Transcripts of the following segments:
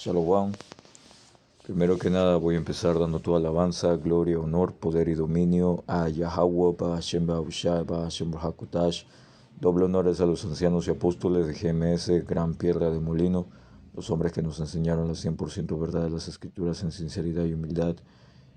Shalom. Primero que nada voy a empezar dando toda alabanza, gloria, honor, poder y dominio a Yahweh, Hashem Bahushai, Hashem Hakutash. Doble honores a los ancianos y apóstoles de GMS, Gran Piedra de Molino, los hombres que nos enseñaron la 100% verdad de las Escrituras en sinceridad y humildad.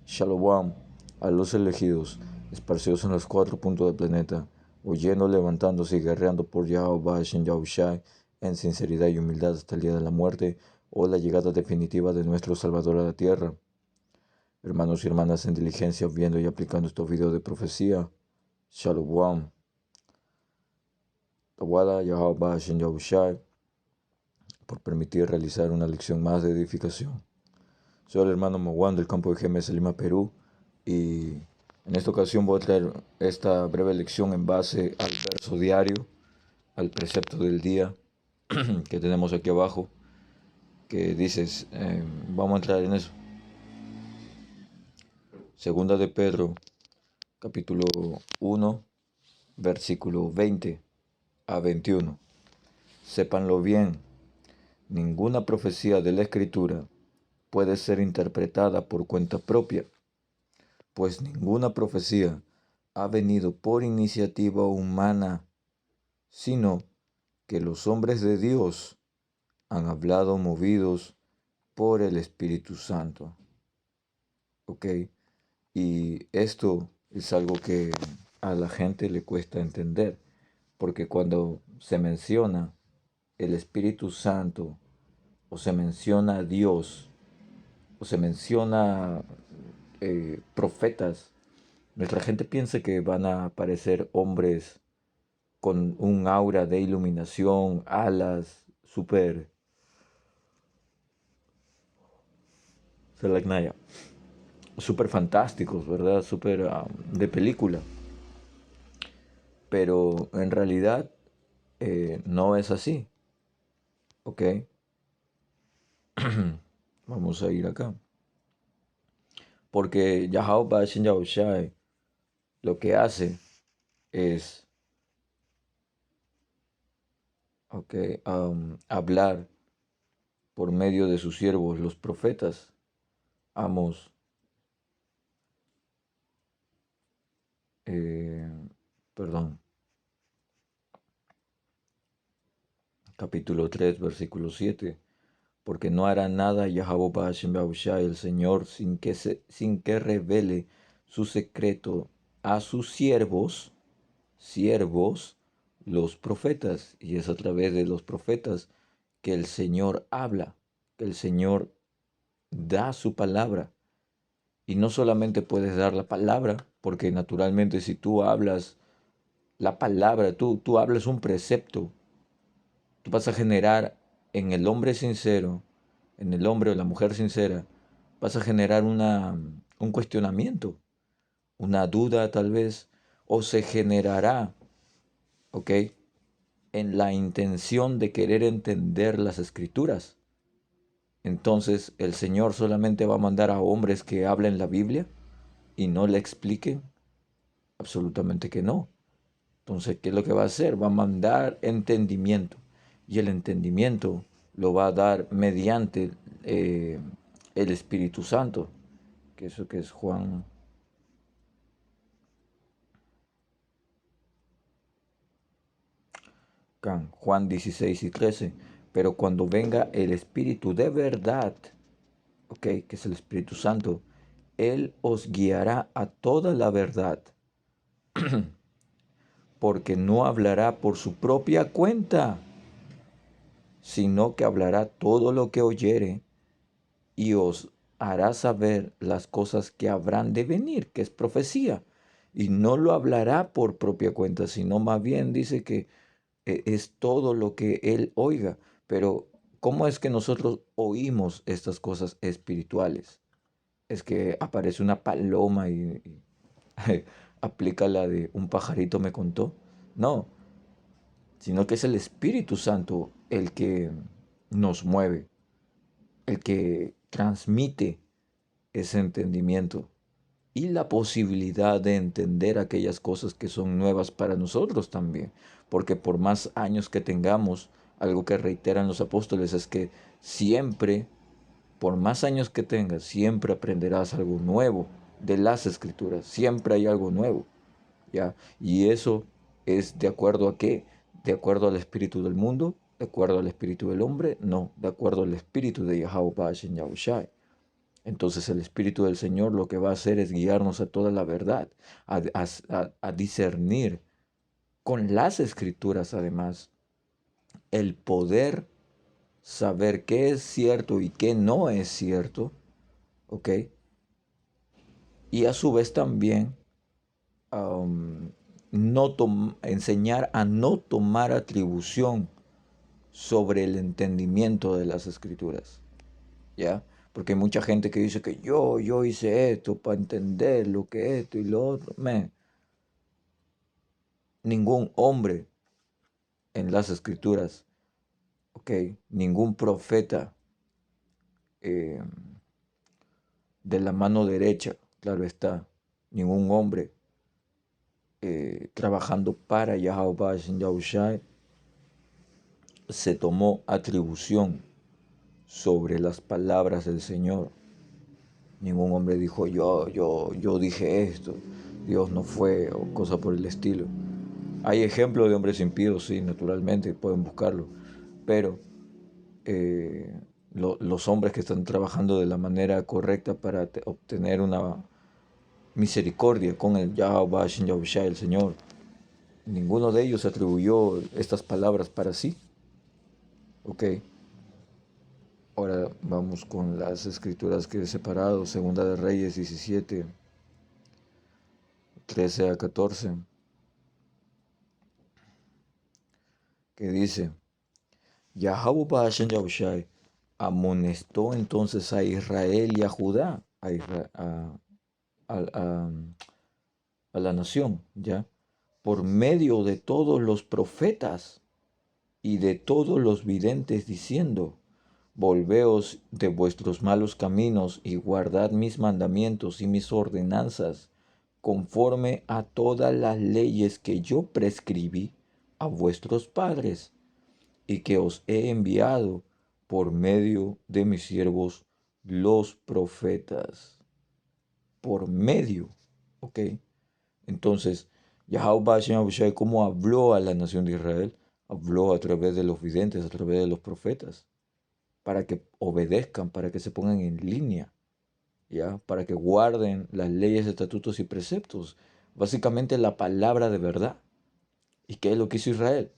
Shalom a los elegidos, esparcidos en los 4 puntos del planeta, oyendo, levantándose y guerreando por Yahweh, Hashem Yahushai, en sinceridad y humildad hasta el día de la muerte o la llegada definitiva de nuestro Salvador a la tierra. Hermanos y hermanas en diligencia, viendo y aplicando estos videos de profecía, Shalom. Tawada Yahweh Hashem Yahushai, por permitir realizar una lección más de edificación. Soy el hermano Moguán del campo de GMS Lima, Perú, y en esta ocasión voy a traer esta breve lección en base al verso diario, al precepto del día que tenemos aquí abajo, que dices, vamos a entrar en eso. Segunda de Pedro, capítulo 1, versículo 20 a 21. Sépanlo bien, ninguna profecía de la Escritura puede ser interpretada por cuenta propia, pues ninguna profecía ha venido por iniciativa humana, sino que los hombres de Dios han hablado movidos por el Espíritu Santo. ¿Ok? Y esto es algo que a la gente le cuesta entender, porque cuando se menciona el Espíritu Santo, o se menciona a Dios, o se menciona profetas, nuestra gente piensa que van a aparecer hombres con un aura de iluminación, alas, súper fantásticos, ¿verdad? Súper de película. Pero en realidad no es así. ¿Ok? Vamos a ir acá. Porque Yahweh Bashin Yahushai lo que hace es hablar por medio de sus siervos, los profetas. Amos, perdón, capítulo 3, versículo 7. Porque no hará nada Yahweh Bashin Yahushai, el Señor, sin que revele su secreto a sus siervos, los profetas. Y es a través de los profetas que el Señor habla, que el Señor da su palabra. Y no solamente puedes dar la palabra, porque naturalmente si tú hablas la palabra, tú hablas un precepto, tú vas a generar en el hombre sincero, en el hombre o la mujer sincera, vas a generar un cuestionamiento, una duda tal vez, o se generará, ¿ok?, en la intención de querer entender las escrituras. Entonces el Señor solamente va a mandar a hombres que hablen la Biblia y no le expliquen. Absolutamente que no. Entonces, ¿qué es lo que va a hacer? Va a mandar entendimiento. Y el entendimiento lo va a dar mediante el Espíritu Santo. Que eso que es Juan. Juan 16 y 13. Pero cuando venga el Espíritu de verdad, que es el Espíritu Santo, Él os guiará a toda la verdad. Porque no hablará por su propia cuenta, sino que hablará todo lo que oyere y os hará saber las cosas que habrán de venir, que es profecía. Y no lo hablará por propia cuenta, sino más bien dice que es todo lo que él oiga. Pero ¿cómo es que nosotros oímos estas cosas espirituales? Es que aparece una paloma y aplica la de un pajarito me contó. No, sino que es el Espíritu Santo el que nos mueve, el que transmite ese entendimiento y la posibilidad de entender aquellas cosas que son nuevas para nosotros también. Porque por más años que tengamos, algo que reiteran los apóstoles es que siempre por más años que tengas, siempre aprenderás algo nuevo de las escrituras. Siempre hay algo nuevo, ¿ya? Y eso es de acuerdo a qué, de acuerdo al espíritu del mundo, de acuerdo al espíritu del hombre, no, de acuerdo al espíritu de Yahweh Bashem Yahushai. Entonces el espíritu del Señor lo que va a hacer es guiarnos a toda la verdad, a discernir con las escrituras además el poder saber qué es cierto y qué no es cierto, ¿ok? Y a su vez también um, enseñar a no tomar atribución sobre el entendimiento de las escrituras, ¿ya? Porque hay mucha gente que dice que yo hice esto para entender lo que esto y lo otro. Ningún hombre en las escrituras, ¿ok? Ningún profeta eh, de la mano derecha, claro está, ningún hombre trabajando para Yahweh Yahushai se tomó atribución sobre las palabras del Señor. Ningún hombre dijo yo dije esto, Dios no fue o cosa por el estilo. Hay ejemplos de hombres impíos, sí, naturalmente, pueden buscarlo, pero eh, los hombres que están trabajando de la manera correcta para obtener una misericordia con el Yahweh Yahushai, el Señor, ninguno de ellos atribuyó estas palabras para sí. Ok, ahora vamos con las escrituras que he separado, Segunda de Reyes 17, 13 a 14, que dice, Yahweh Bashan Yahushai amonestó entonces a Israel y a Judá, a- a la nación, ¿ya? Por medio de todos los profetas y de todos los videntes, diciendo, volveos de vuestros malos caminos y guardad mis mandamientos y mis ordenanzas, conforme a todas las leyes que yo prescribí a vuestros padres y que os he enviado por medio de mis siervos los profetas. Por medio, ¿ok? Entonces, Yahweh Shem ¿cómo habló a la nación de Israel? Habló a través de los videntes, a través de los profetas, para que obedezcan, para que se pongan en línea, ¿ya? Para que guarden las leyes, estatutos y preceptos. Básicamente la palabra de verdad. ¿Y qué es lo que hizo Israel?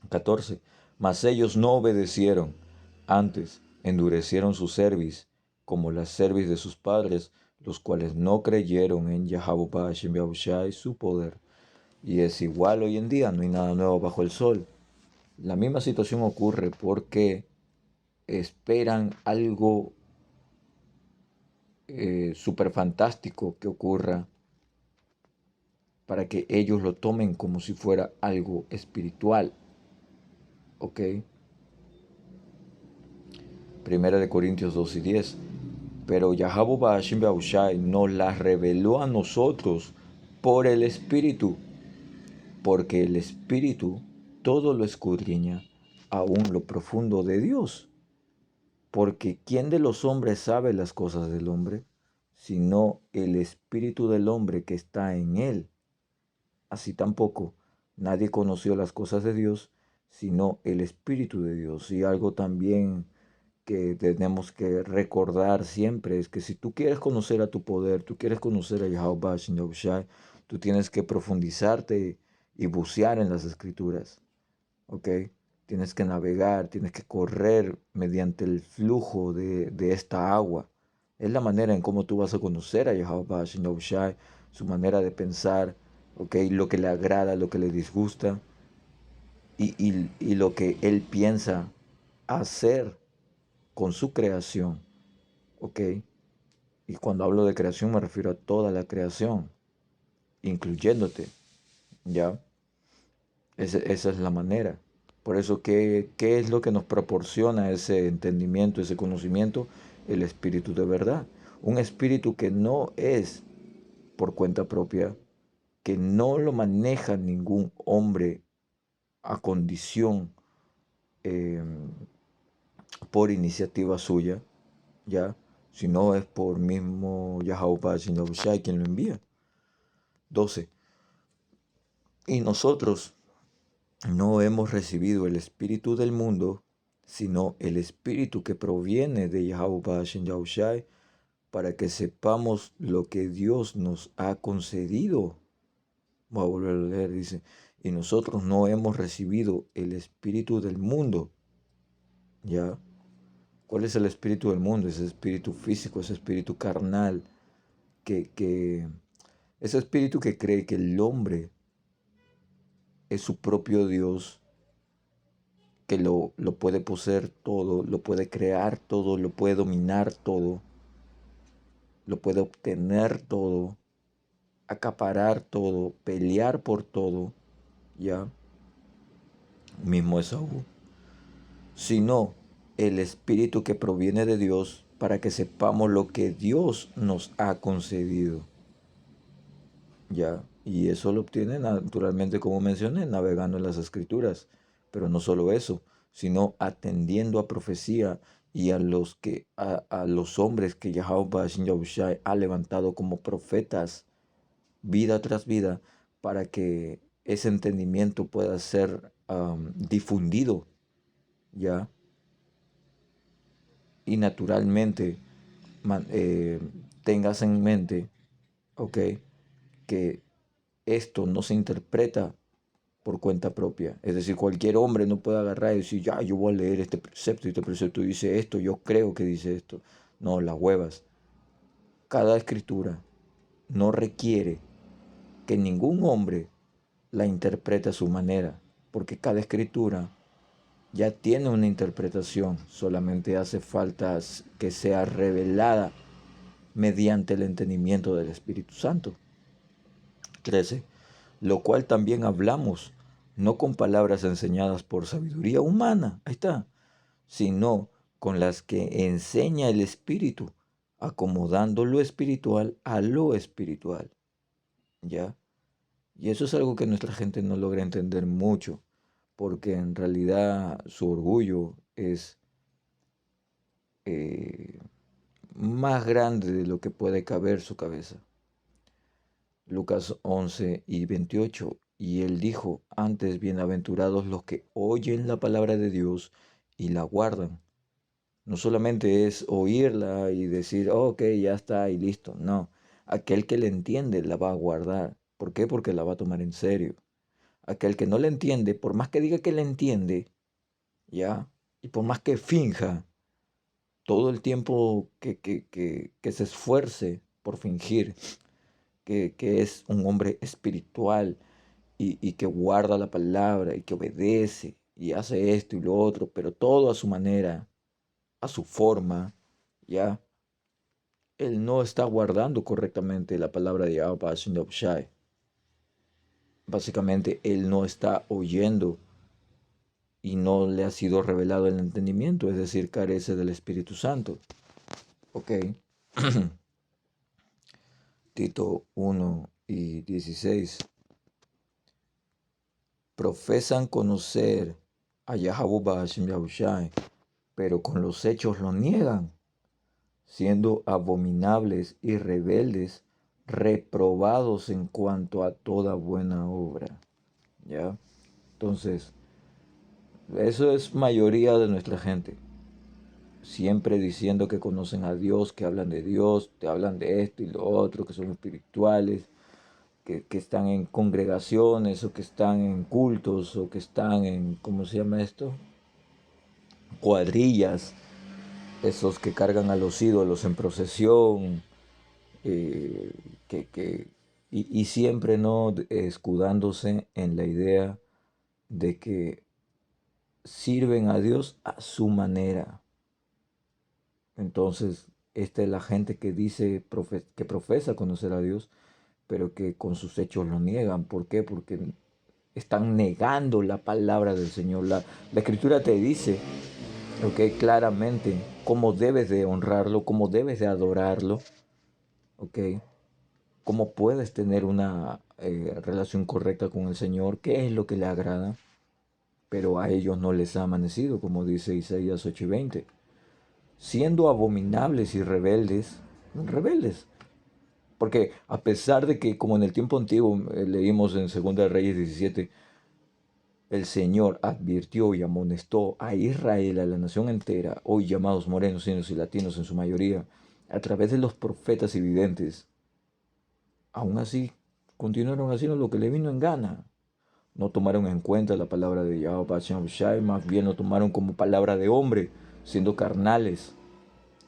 14. Mas ellos no obedecieron, antes endurecieron su cerviz, como la cerviz de sus padres, los cuales no creyeron en Yahweh Bashem Yahushai, su poder. Y es igual hoy en día, no hay nada nuevo bajo el sol. La misma situación ocurre porque esperan algo súper fantástico que ocurra para que ellos lo tomen como si fuera algo espiritual. ¿Ok? Primera de Corintios 2 y 10. Pero Yahweh Ba'ashim Yahushai nos las reveló a nosotros por el Espíritu, porque el Espíritu todo lo escudriña, aún lo profundo de Dios. Porque ¿quién de los hombres sabe las cosas del hombre? Sino el Espíritu del hombre que está en él. Así tampoco nadie conoció las cosas de Dios, sino el Espíritu de Dios. Y algo también que tenemos que recordar siempre es que si tú quieres conocer a tu poder, tú quieres conocer a Yahweh Bashem Yahushai, tú tienes que profundizarte y bucear en las escrituras, ¿ok? Tienes que navegar, tienes que correr mediante el flujo de esta agua. Es la manera en cómo tú vas a conocer a Yahweh Bashem Yahushai, su manera de pensar, ¿ok? Lo que le agrada, lo que le disgusta y lo que él piensa hacer con su creación, ¿ok? Y cuando hablo de creación me refiero a toda la creación, incluyéndote, ¿ya? Esa es la manera. Por eso, ¿qué es lo que nos proporciona ese entendimiento, ese conocimiento? El espíritu de verdad. Un espíritu que no es por cuenta propia, que no lo maneja ningún hombre a condición eh, por iniciativa suya, ya, si no es por mismo Yahweh Shai quien lo envía. 12. Y nosotros no hemos recibido el espíritu del mundo, sino el espíritu que proviene de Yahweh Shai, para que sepamos lo que Dios nos ha concedido. Voy a volver a leer, dice, y nosotros no hemos recibido el espíritu del mundo, ¿ya? ¿Cuál es el espíritu del mundo? Ese espíritu físico, ese espíritu carnal, ese espíritu que cree que el hombre es su propio Dios, que lo puede poseer todo, lo puede crear todo, lo puede dominar todo, lo puede obtener todo, acaparar todo, pelear por todo, ¿ya? Mismo Esaú. Sino el espíritu que proviene de Dios, para que sepamos lo que Dios nos ha concedido. Ya, y eso lo obtiene naturalmente, como mencioné, navegando en las escrituras. Pero no solo eso, sino atendiendo a profecía y a los hombres que Yahweh Yahushai ha levantado como profetas vida tras vida, para que ese entendimiento pueda ser difundido, ya, y naturalmente eh, tengas en mente, ok, que esto no se interpreta por cuenta propia. Es decir, cualquier hombre no puede agarrar y decir, ya, yo voy a leer este precepto dice esto, yo creo que dice esto. No, las huevas. Cada escritura no requiere que ningún hombre la interprete a su manera, porque cada escritura ya tiene una interpretación, solamente hace falta que sea revelada mediante el entendimiento del Espíritu Santo. 13. Lo cual también hablamos, no con palabras enseñadas por sabiduría humana, ahí está, sino con las que enseña el Espíritu, acomodando lo espiritual a lo espiritual, ¿ya? Y eso es algo que nuestra gente no logra entender mucho, porque en realidad su orgullo es eh, más grande de lo que puede caber su cabeza. Lucas 11:28. Y él dijo, antes bienaventurados los que oyen la palabra de Dios y la guardan. No solamente es oírla y decir, "Oh, ok, ya está y listo". No, aquel que le entiende la va a guardar. ¿Por qué? Porque la va a tomar en serio. Aquel que no le entiende, por más que diga que le entiende, ya, y por más que finja, todo el tiempo que se esfuerce por fingir que es un hombre espiritual y que guarda la palabra y que obedece y hace esto y lo otro, pero todo a su manera, a su forma, ya, él no está guardando correctamente la palabra de Yahweh Shai. Básicamente, él no está oyendo y no le ha sido revelado el entendimiento, es decir, carece del Espíritu Santo. Ok. Tito 1:16. Profesan conocer a Yahweh Hashem Yahushai, pero con los hechos lo niegan, siendo abominables y rebeldes, reprobados en cuanto a toda buena obra. ¿Ya? Entonces, eso es mayoría de nuestra gente. Siempre diciendo que conocen a Dios, que hablan de Dios, te hablan de esto y lo otro, que son espirituales, que están en congregaciones o que están en cultos o que están en, ¿cómo se llama esto? Cuadrillas, esos que cargan a los ídolos en procesión, eh, y siempre no escudándose en la idea de que sirven a Dios a su manera. Entonces, esta es la gente que dice que profesa conocer a Dios, pero que con sus hechos lo niegan. ¿Por qué? Porque están negando la palabra del Señor. La Escritura te dice, ok, claramente cómo debes de honrarlo, cómo debes de adorarlo, ok, cómo puedes tener una relación correcta con el Señor, qué es lo que le agrada, pero a ellos no les ha amanecido, como dice Isaías 8:20. siendo abominables y rebeldes. Porque a pesar de que, como en el tiempo antiguo, leímos en Segunda de Reyes 17, el Señor advirtió y amonestó a Israel, a la nación entera, hoy llamados morenos, indios y latinos en su mayoría, a través de los profetas y videntes. Aún así, continuaron haciendo lo que le vino en gana. No tomaron en cuenta la palabra de Yahweh Hashem Shai, más bien lo tomaron como palabra de hombre, siendo carnales.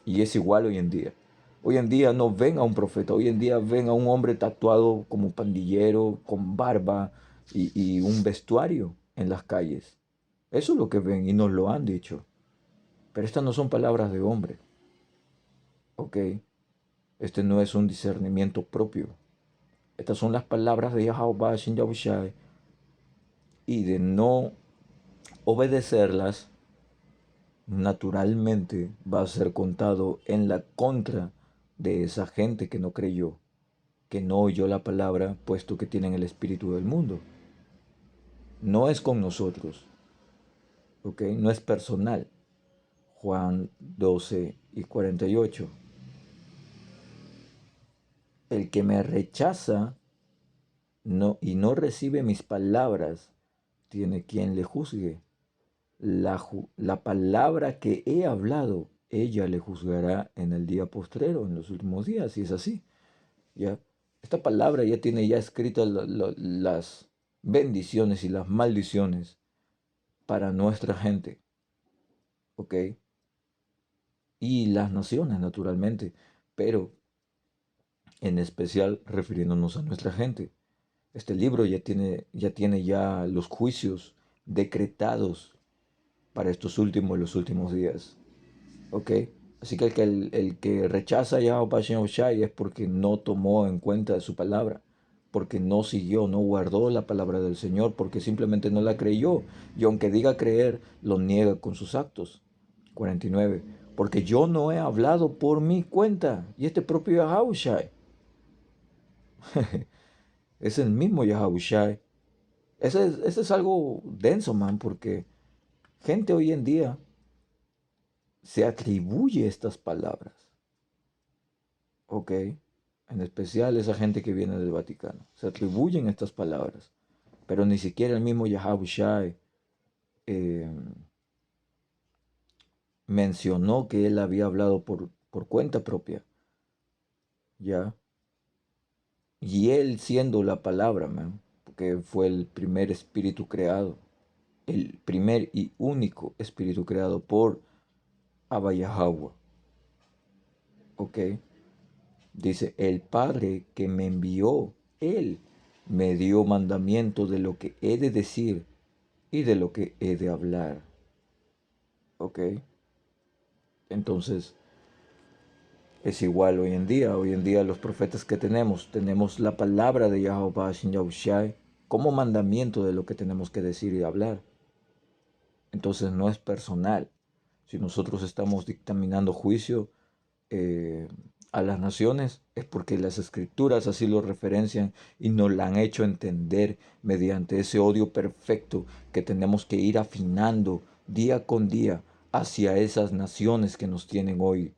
Y es igual hoy en día. Hoy en día no ven a un profeta, hoy en día ven a un hombre tatuado como pandillero, con barba y un vestuario en las calles. Eso es lo que ven y nos lo han dicho. Pero estas no son palabras de hombre, ¿ok? Este no es un discernimiento propio. Estas son las palabras de Yahweh Hashem Yahushai, y de no obedecerlas, naturalmente va a ser contado en la contra de esa gente que no creyó, que no oyó la palabra, puesto que tienen el espíritu del mundo. No es con nosotros, ¿ok? No es personal. Juan 12:48. El que me rechaza y no recibe mis palabras, tiene quien le juzgue. La palabra que he hablado, ella le juzgará en el día postrero, en los últimos días, y es así. ¿Ya? Esta palabra ya tiene ya escritas las bendiciones y las maldiciones para nuestra gente, ¿ok? Y las naciones, naturalmente, pero en especial refiriéndonos a nuestra gente. Este libro ya tiene los juicios decretados para los últimos días, ¿ok? Así que el que rechaza a Yahweh Hashem Shai es porque no tomó en cuenta su palabra, porque no siguió, no guardó la palabra del Señor, porque simplemente no la creyó. Y aunque diga creer, lo niega con sus actos. 49. Porque yo no he hablado por mi cuenta. Y este propio Yahweh Shai es el mismo Yahweh Shai. Ese es algo denso, man, porque gente hoy en día se atribuye estas palabras. ¿Ok? En especial esa gente que viene del Vaticano. Se atribuyen estas palabras. Pero ni siquiera el mismo Yahweh Shai eh, mencionó que él había hablado por cuenta propia. ¿Ya? Y él siendo la palabra, man, porque fue el primer espíritu creado. El primer y único espíritu creado por Abba Yahweh. ¿Ok? Dice, el Padre que me envió, Él me dio mandamiento de lo que he de decir y de lo que he de hablar. ¿Ok? Entonces, es igual hoy en día. Hoy en día los profetas que tenemos la palabra de Yahweh Shin Yahushai como mandamiento de lo que tenemos que decir y hablar. Entonces no es personal. Si nosotros estamos dictaminando juicio, eh, a las naciones, es porque las escrituras así lo referencian y nos la han hecho entender mediante ese odio perfecto que tenemos que ir afinando día con día hacia esas naciones que nos tienen hoy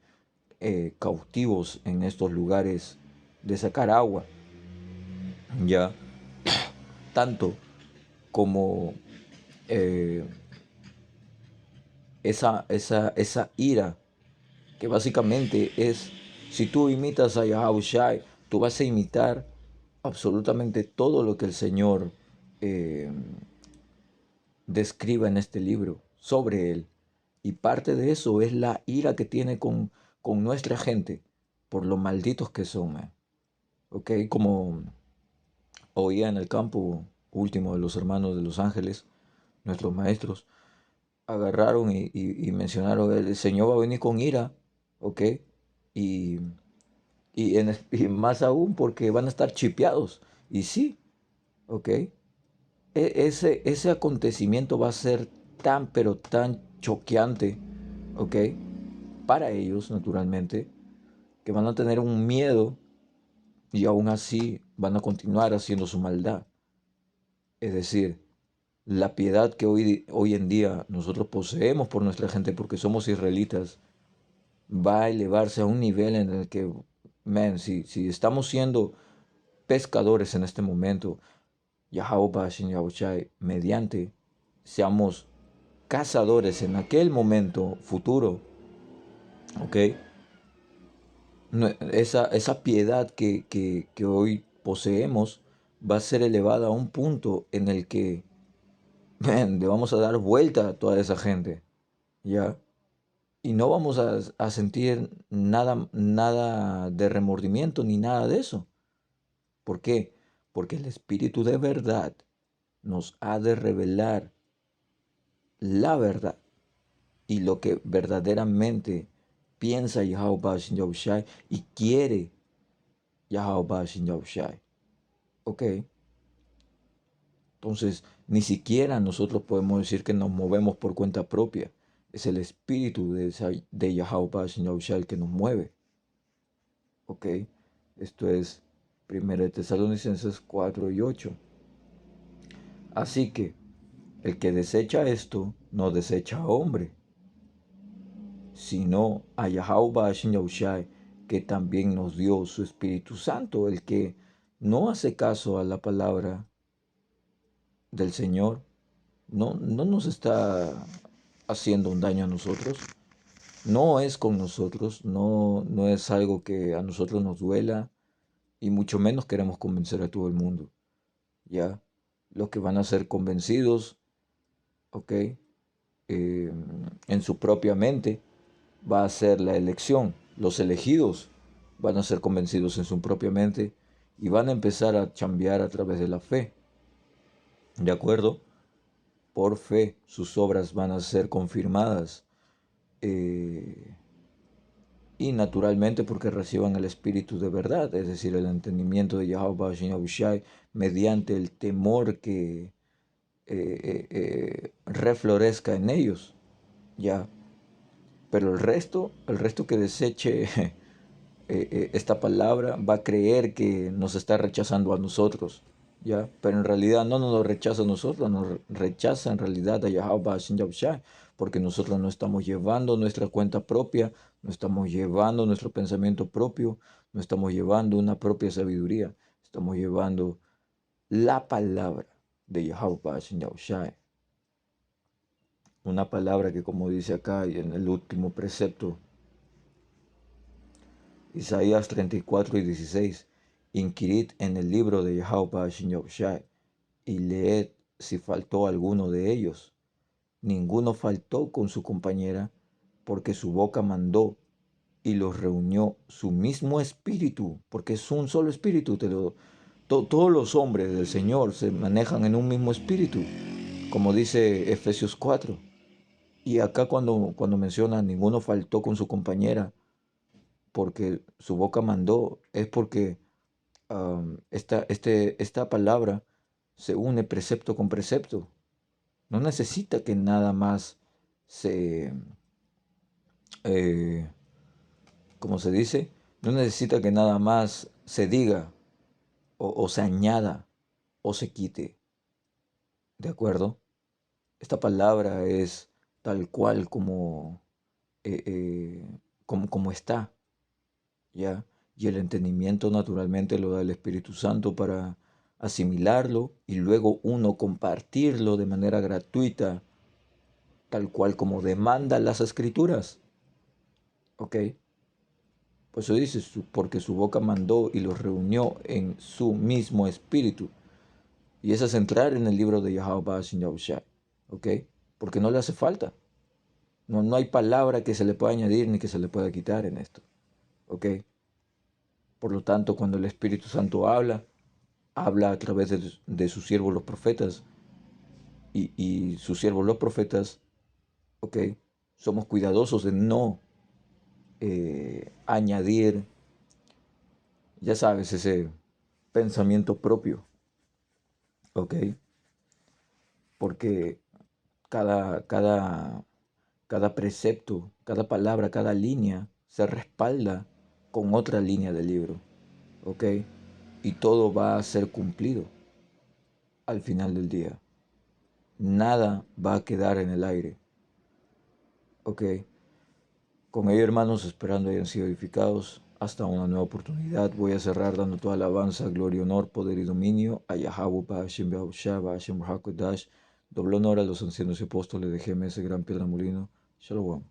cautivos en estos lugares de sacar agua, ya tanto como eh, esa ira que básicamente es, si tú imitas a Yahushai, tú vas a imitar absolutamente todo lo que el Señor eh, describa en este libro sobre Él. Y parte de eso es la ira que tiene con nuestra gente por lo malditos que son. ¿Ok? Como oía en el campo último de los hermanos de los ángeles, nuestros maestros, agarraron y mencionaron, el Señor va a venir con ira, ¿ok? Y, y más aún porque van a estar chipeados. Y sí, ¿ok? Ese acontecimiento va a ser tan, pero tan choqueante, ¿ok? Para ellos, naturalmente, que van a tener un miedo y aún así van a continuar haciendo su maldad. Es decir, la piedad que hoy en día nosotros poseemos por nuestra gente porque somos israelitas, va a elevarse a un nivel en el que, man, si estamos siendo pescadores en este momento, Yahweh Bashem Yahushai, mediante seamos cazadores en aquel momento futuro, ¿ok? Esa piedad que hoy poseemos va a ser elevada a un punto en el que, man, le vamos a dar vuelta a toda esa gente, ¿ya? Y no vamos a sentir nada de remordimiento ni nada de eso. ¿Por qué? Porque el Espíritu de verdad nos ha de revelar la verdad y lo que verdaderamente piensa Yahweh Bashem Yahushai y quiere Yahweh Bashem Yahushai. ¿Ok? Entonces, ni siquiera nosotros podemos decir que nos movemos por cuenta propia. Es el Espíritu de Yahweh Bashem Yahushai el que nos mueve. ¿Ok? Esto es 1 Tesalonicenses 4 y 8. Así que el que desecha esto no desecha a hombre, sino a Yahweh Bashem Yahushai, que también nos dio su Espíritu Santo. El que no hace caso a la palabra del Señor no nos está haciendo un daño a nosotros. No es con nosotros, no es algo que a nosotros nos duela y mucho menos queremos convencer a todo el mundo. ¿Ya? Los que van a ser convencidos, ¿ok? En su propia mente va a ser la elección. Los elegidos van a ser convencidos en su propia mente y van a empezar a chambear a través de la fe. ¿De acuerdo? Por fe sus obras van a ser confirmadas. Y naturalmente porque reciban el espíritu de verdad, es decir, el entendimiento de Yahweh Bashem Yahushai mediante el temor que reflorezca en ellos, ya. Pero el resto que deseche esta palabra va a creer que nos está rechazando a nosotros, ya. Pero en realidad no nos lo rechaza a nosotros, nos rechaza en realidad a Yahweh Bashem Yahushai, porque nosotros no estamos llevando nuestra cuenta propia, no estamos llevando nuestro pensamiento propio, no estamos llevando una propia sabiduría, estamos llevando la palabra de Yahweh Bashem Yahushai. Una palabra que, como dice acá y en el último precepto, Isaías 34:16, inquirid en el libro de Yahweh Bashem Yahushai y leed si faltó alguno de ellos. Ninguno faltó con su compañera, porque su boca mandó y los reunió su mismo espíritu, porque es un solo espíritu. Todos los hombres del Señor se manejan en un mismo espíritu, como dice Efesios 4. Y acá cuando menciona ninguno faltó con su compañera, porque su boca mandó, es porque esta palabra se une precepto con precepto. No necesita que nada más se, eh, como se dice, no necesita que nada más se diga o se añada o se quite. ¿De acuerdo? Esta palabra es tal cual como está. ¿Ya? Y el entendimiento naturalmente lo da el Espíritu Santo para asimilarlo y luego uno compartirlo de manera gratuita, tal cual como demanda las Escrituras. ¿Ok? Pues eso dice, porque su boca mandó y los reunió en su mismo espíritu. Y eso es entrar en el libro de Yahweh Bashem Yahushai. ¿Ok? Porque no le hace falta. No hay palabra que se le pueda añadir ni que se le pueda quitar en esto. ¿Ok? Por lo tanto, cuando el Espíritu Santo habla a través de sus siervos los profetas y sus siervos los profetas, ok, somos cuidadosos de no añadir, ya sabes, ese pensamiento propio, ok, porque cada precepto, cada palabra, cada línea se respalda con otra línea del libro, ok, y todo va a ser cumplido al final del día. Nada va a quedar en el aire. Ok. Con ello, hermanos, esperando hayan sido edificados hasta una nueva oportunidad, voy a cerrar dando toda alabanza, gloria, honor, poder y dominio a Yahweh, Ba'ashem, Behausha, Ba'ashem, Rahakodash, doble honor a los ancianos y apóstoles de GMS Gran Piedra Molino. Shalom.